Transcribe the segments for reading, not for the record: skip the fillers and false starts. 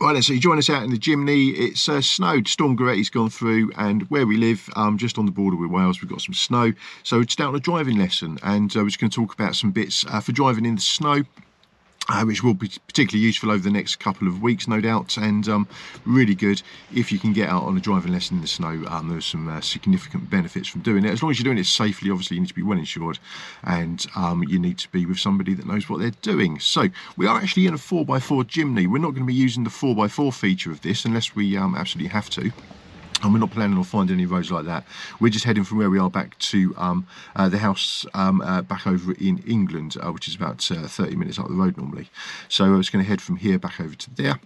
Right then, so you join us out in the Jimney. It's snowed. Storm Goretti's gone through, and where we live, just on the border with Wales, we've got some snow. So we're just out on a driving lesson, and we're just going to talk about some bits for driving in the snow, which will be particularly useful over the next couple of weeks, no doubt, and really good if you can get out on a driving lesson in the snow. There's some significant benefits from doing it. As long as you're doing it safely, obviously you need to be well insured, and you need to be with somebody that knows what they're doing. So we are actually in a 4x4 Jimney. We're not going to be using the 4x4 feature of this unless we absolutely have to. And we're not planning on finding any roads like that. We're just heading from where we are back to the house back over in England, which is about 30 minutes up the road normally. So I was going to head from here back over to there.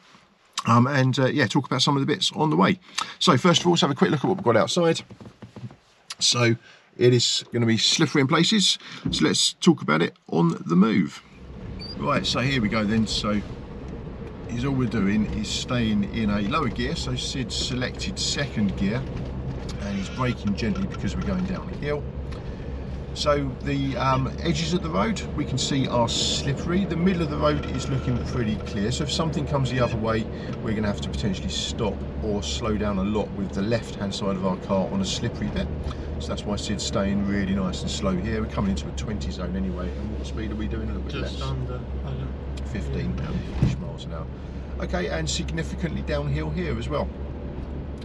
Yeah, talk about some of the bits on the way. So first of all, let's have a quick look at what we've got outside. So it is going to be slippery in places. So let's talk about it on the move. Right, so here we go then. So all we're doing is staying in a lower gear, so Sid's selected second gear, and he's braking gently because we're going down a hill. So the edges of the road we can see are slippery. The middle of the road is looking pretty clear, so if something comes the other way, we're going to have to potentially stop or slow down a lot with the left hand side of our car on a slippery bit. So that's why Sid's staying really nice and slow here. We're coming into a 20 zone anyway, and what speed are we doing? A little bit less. Just under 15-ish miles an hour. Okay, and significantly downhill here as well.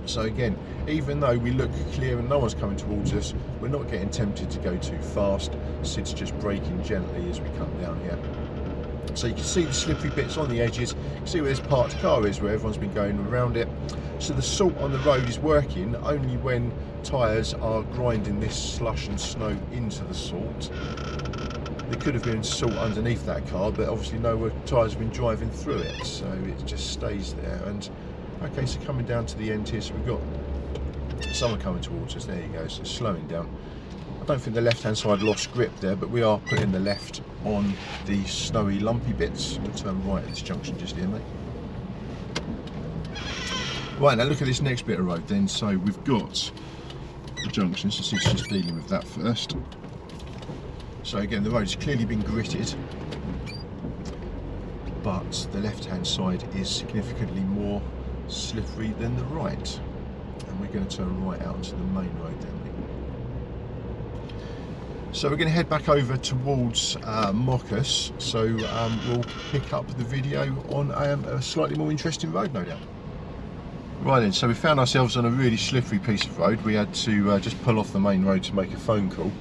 So again, even though we look clear and no one's coming towards us, we're not getting tempted to go too fast. Sid's just braking gently as we come down here. So you can see the slippery bits on the edges. You can see where this parked car is, where everyone's been going around it. So the salt on the road is working only when tyres are grinding this slush and snow into the salt. There could have been salt underneath that car, but obviously no tyres have been driving through it, so it just stays there. And okay, so coming down to the end here, so we've got someone coming towards us. There you go, so slowing down. I don't think the left-hand side lost grip there, but we are putting the left on the snowy, lumpy bits. We'll turn right at this junction just here, mate. Right, now look at this next bit of road then. So we've got the junction, so it's just dealing with that first. So again, the road's clearly been gritted, but the left-hand side is significantly more slippery than the right. And we're going to turn right out onto the main road then. So we're going to head back over towards Moccas, so we'll pick up the video on a slightly more interesting road, no doubt. Right then, so we found ourselves on a really slippery piece of road. We had to just pull off the main road to make a phone call.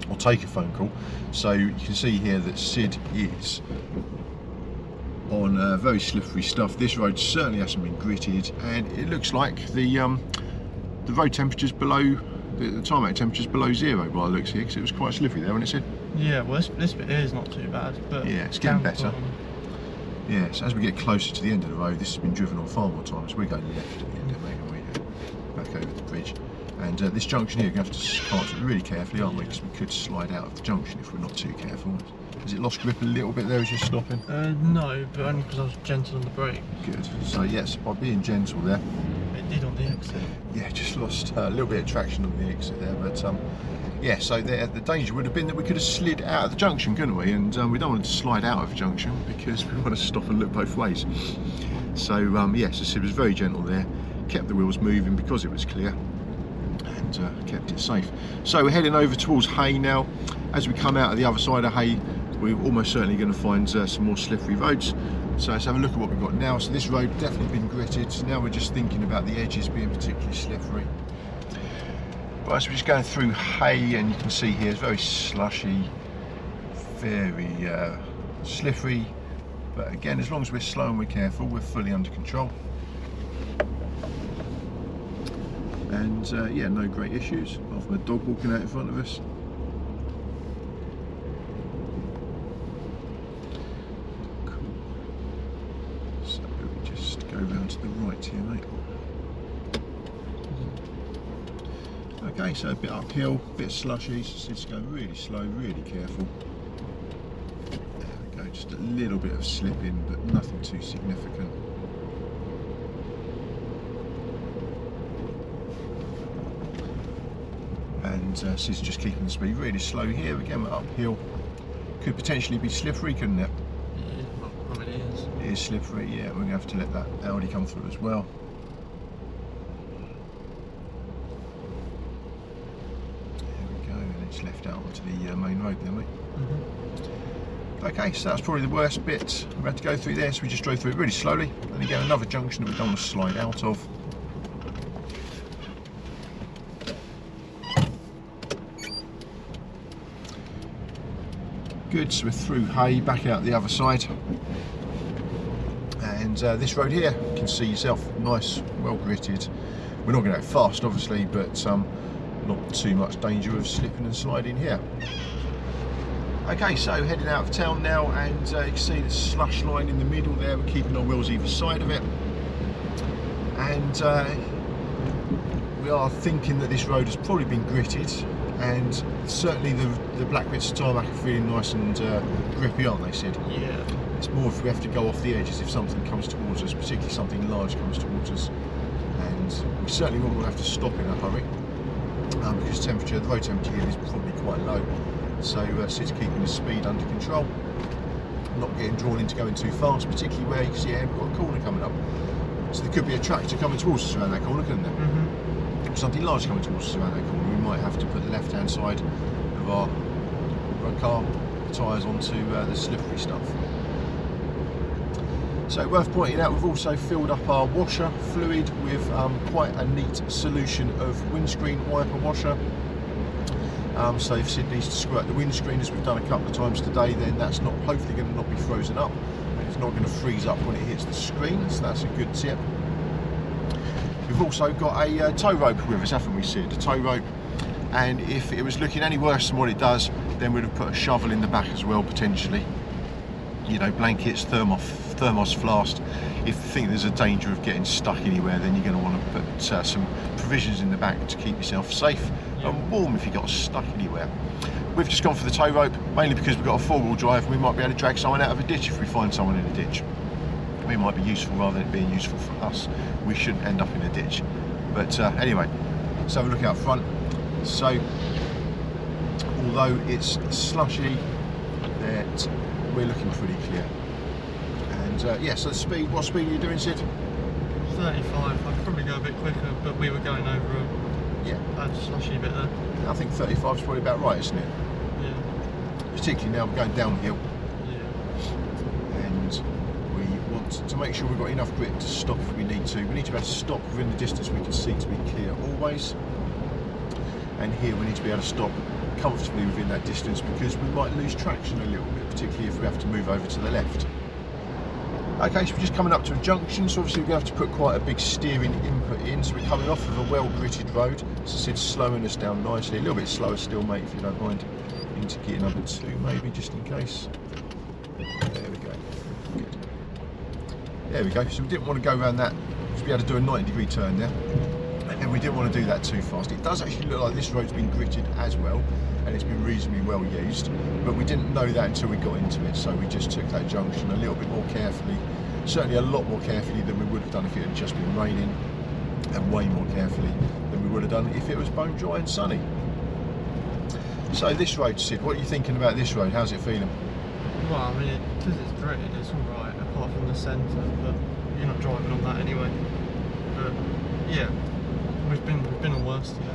Or take a phone call. So you can see here that Sid is on very slippery stuff. This road certainly hasn't been gritted, and it looks like the road temperature's below the tarmac temperature's below zero by the looks here, because it was quite slippery there, wasn't it, Sid? Yeah, well this bit here is not too bad, but yeah, it's getting better. Yeah, so as we get closer to the end of the road, this has been driven on far more times. We're going left at the end of it, and we're back over the bridge. And this junction here, you're going to have to park really carefully, aren't we? Because we could slide out of the junction if we're not too careful. Has it lost grip a little bit there as you're stopping? No, but only because I was gentle on the brake. Good. So yes, by being gentle there. It did on the exit. Yeah, just lost a little bit of traction on the exit there. But yeah, so there, the danger would have been that we could have slid out of the junction, couldn't we? And we don't want to slide out of the junction because we want to stop and look both ways. So yes, Sid was very gentle there, kept the wheels moving because it was clear, and kept it safe. So we're heading over towards Hay now. As we come out of the other side of Hay, we're almost certainly going to find some more slippery roads. So let's have a look at what we've got now. So this road definitely been gritted. Now we're just thinking about the edges being particularly slippery. Right, so we're just going through Hay, and you can see here it's very slushy, very slippery. But again, as long as we're slow and we're careful, we're fully under control. And yeah, no great issues, apart from a dog walking out in front of us. Cool. So we just go round to the right here, mate. Okay, so a bit uphill, a bit slushy, so it's going really slow, really careful. There we go, just a little bit of slipping, but nothing too significant. And Sid's just keeping the speed really slow here. Again, we're uphill. Could potentially be slippery, couldn't it? Yeah, I mean it is. It is slippery. Yeah, we're going to have to let that Audi come through as well. There we go, and it's left out onto the main road there, mate. Okay, so that's probably the worst bit we had to go through there, so we just drove through it really slowly. And again, another junction that we don't want to slide out of. Good, so we're through Hay, back out the other side. And this road here, you can see yourself, nice, well gritted. We're not going to go fast, obviously, but not too much danger of slipping and sliding here. Okay, so heading out of town now, and you can see the slush line in the middle there. We're keeping our wheels either side of it, and we are thinking that this road has probably been gritted, and certainly the black bits of tarmac are feeling nice and grippy, aren't they, Sid? Yeah. It's more if we have to go off the edges if something comes towards us, particularly something large comes towards us, and we certainly won't have to stop in a hurry because the road temperature here is probably quite low. So Sid's keeping his speed under control, not getting drawn into going too fast, particularly where you can see we've got a corner coming up. So there could be a tractor coming towards us around that corner, couldn't there? Something large coming towards us around that corner. We might have to put the left-hand side of our car tyres onto the slippery stuff. So worth pointing out, we've also filled up our washer fluid with quite a neat solution of windscreen wiper washer. So if Sid needs to squirt the windscreen, as we've done a couple of times today, then that's not hopefully going to not be frozen up, and it's not going to freeze up when it hits the screen, so that's a good tip. We've also got a tow rope with us, haven't we, Sid? A tow rope, and if it was looking any worse than what it does, then we'd have put a shovel in the back as well, potentially. You know, blankets, thermos flask. If you think there's a danger of getting stuck anywhere, then you're going to want to put some provisions in the back to keep yourself safe and warm if you got stuck anywhere. We've just gone for the tow rope, mainly because we've got a four-wheel drive and we might be able to drag someone out of a ditch if we find someone in a ditch. We might be useful rather than it being useful for us. We shouldn't end up in a ditch. But anyway, let's have a look out front. So, although it's slushy, that we're looking pretty clear. And yeah, so the speed, what speed are you doing, Sid? 35. I'd probably go a bit quicker, but we were going over a bad slushy bit there. I think 35 is probably about right, isn't it? Yeah. Particularly now we're going downhill. Yeah. And we want to make sure we've got enough grip to stop if we need to. We need to be able to stop within the distance we can see to be clear always. And here we need to be able to stop comfortably within that distance because we might lose traction a little bit, particularly if we have to move over to the left. Okay, so we're just coming up to a junction, so obviously we have to put quite a big steering input in, so we're coming off of a well gritted road, so it's slowing us down nicely, a little bit slower still, mate, if you don't mind, into gear number 2 maybe, just in case. There we go, good. There we go, so we didn't want to go around that, to be able to do a 90-degree turn there, and we didn't want to do that too fast. It does actually look like this road's been gritted as well, and it's been reasonably well used, but we didn't know that until we got into it, so we just took that junction a little bit more carefully, certainly a lot more carefully than we would have done if it had just been raining, and way more carefully than we would have done if it was bone dry and sunny. So this road, Sid, what are you thinking about this road? How's it feeling? Well, I mean, because it's gritted, it's alright, apart from the centre, but you're not driving on that anyway. But yeah, we've been on worse today.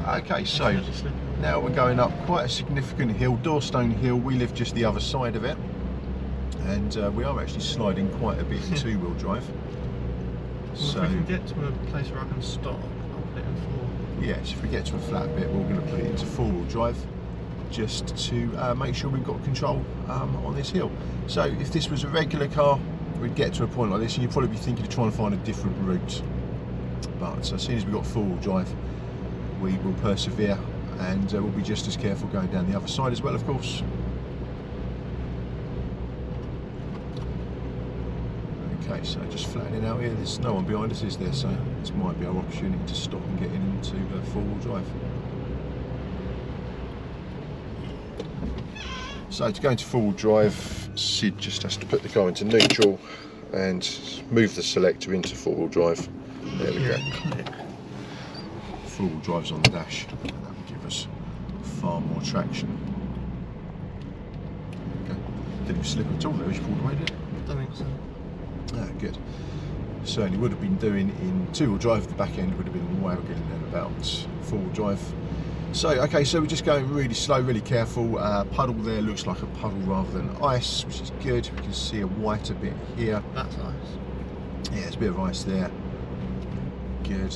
Okay, so now we're going up quite a significant hill, Dorstone Hill. We live just the other side of it, and we are actually sliding quite a bit in two-wheel drive. Well, so if we can get to a place where I can stop, I'll put it in 4. Yes, if we get to a flat bit, we're going to put it into four-wheel drive, just to make sure we've got control on this hill. So if this was a regular car, we'd get to a point like this, and you'd probably be thinking of trying to find a different route. But as soon as we've got four-wheel drive, we will persevere, and we'll be just as careful going down the other side as well, of course. Okay, so just flattening out here, there's no one behind us, is there? So this might be our opportunity to stop and get into four-wheel drive. So to go into four-wheel drive, Sid just has to put the car into neutral and move the selector into four-wheel drive. There we go. Four-wheel drive's on the dash, and that will give us far more traction. Okay. Didn't slip at all there as you pulled away, did it? Don't think so. Ah, good. Certainly would have been doing in two-wheel drive. The back end would have been waggling then about four-wheel drive. So, okay, so we're just going really slow, really careful. Puddle there looks like a puddle rather than ice, which is good. We can see a whiter bit here. That's nice. Yeah, there's a bit of ice there. Good.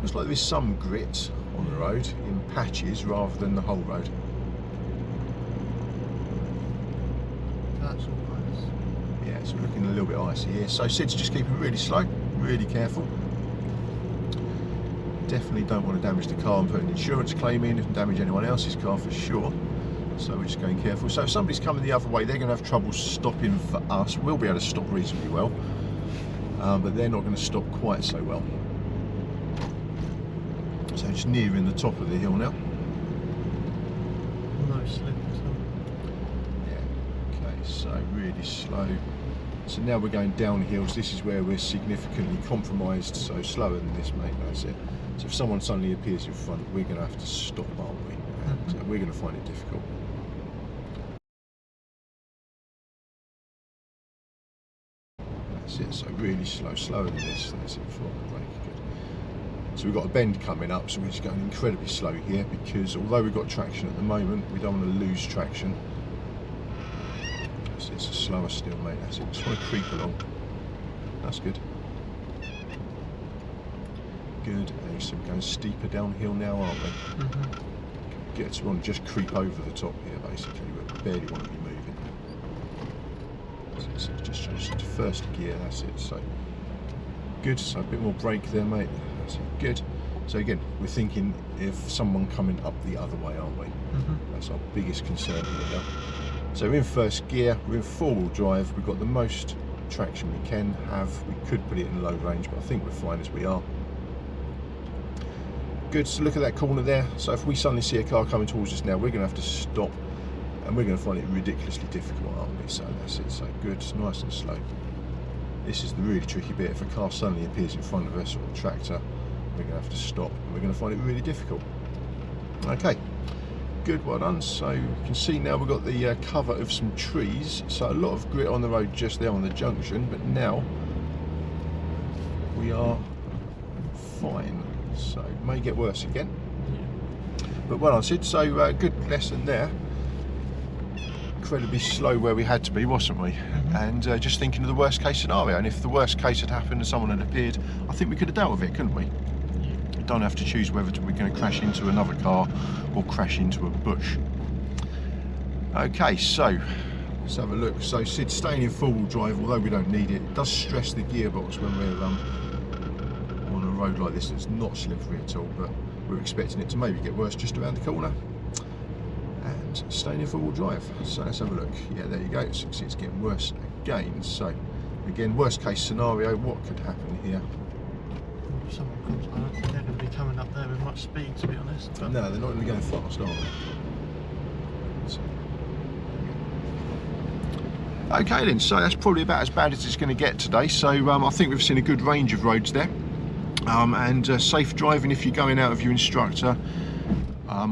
Looks like there is some grit on the road in patches rather than the whole road. That's all nice. Yeah, it's looking a little bit icy here. So Sid's just keeping really slow, really careful. Definitely don't want to damage the car and put an insurance claim in and damage anyone else's car for sure. So we're just going careful. So if somebody's coming the other way, they're going to have trouble stopping for us. We'll be able to stop reasonably well, but they're not going to stop quite so well. So just nearing the top of the hill now. No slip at all. Yeah, okay, so really slow. So now we're going down hills. This is where we're significantly compromised, so slower than this, mate, that's it. So if someone suddenly appears in front, we're going to have to stop, aren't we? And we're going to find it difficult. That's it, so really slow, slower than this. That's it, before the brake, good. So we've got a bend coming up, so we're just going incredibly slow here because although we've got traction at the moment, we don't want to lose traction. So it's slower still, mate, that's it. Just want to creep along. That's good. Good, and so we're going steeper downhill now, aren't we? Get to want to just creep over the top here, basically. We barely want to be moving. So just change it to first gear, that's it. So good, so a bit more brake there, mate. That's it, good. So again, we're thinking if someone coming up the other way, aren't we? That's our biggest concern here now. So we're in first gear, we're in four-wheel drive, we've got the most traction we can have. We could put it in low range, but I think we're fine as we are. Good, so look at that corner there. So if we suddenly see a car coming towards us now, we're going to have to stop and we're going to find it ridiculously difficult, aren't we? So that's it, so good, nice and slow. This is the really tricky bit. If a car suddenly appears in front of us or a tractor, we're going to have to stop and we're going to find it really difficult. Okay, good, well done. So you can see now we've got the cover of some trees. So a lot of grit on the road just there on the junction, but now we are fine. So it may get worse again, but well done, Sid. So good lesson there. Incredibly slow where we had to be, wasn't we? And just thinking of the worst case scenario, and if the worst case had happened and someone had appeared, I think we could have dealt with it, couldn't we? We don't have to choose whether we're going to crash into another car or crash into a bush. Okay, so let's have a look. So Sid's staying in four-wheel drive, although we don't need it. It does stress the gearbox when we're on a road like this. It's not slippery at all, but we're expecting it to maybe get worse just around the corner. And staying in four-wheel drive. So let's have a look. Yeah, there you go. So it's getting worse again. So again, worst case scenario, what could happen here? If someone comes, I don't think they're going to be coming up there with much speed, to be honest. But no, they're not going to be going fast, are they? So. Okay then, so that's probably about as bad as it's going to get today. So I think we've seen a good range of roads there. And safe driving if you're going out with your instructor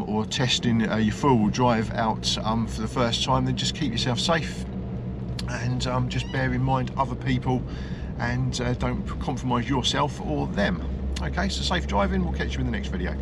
or testing your four-wheel drive out for the first time, then just keep yourself safe and just bear in mind other people and don't compromise yourself or them. Okay, so safe driving, we'll catch you in the next video.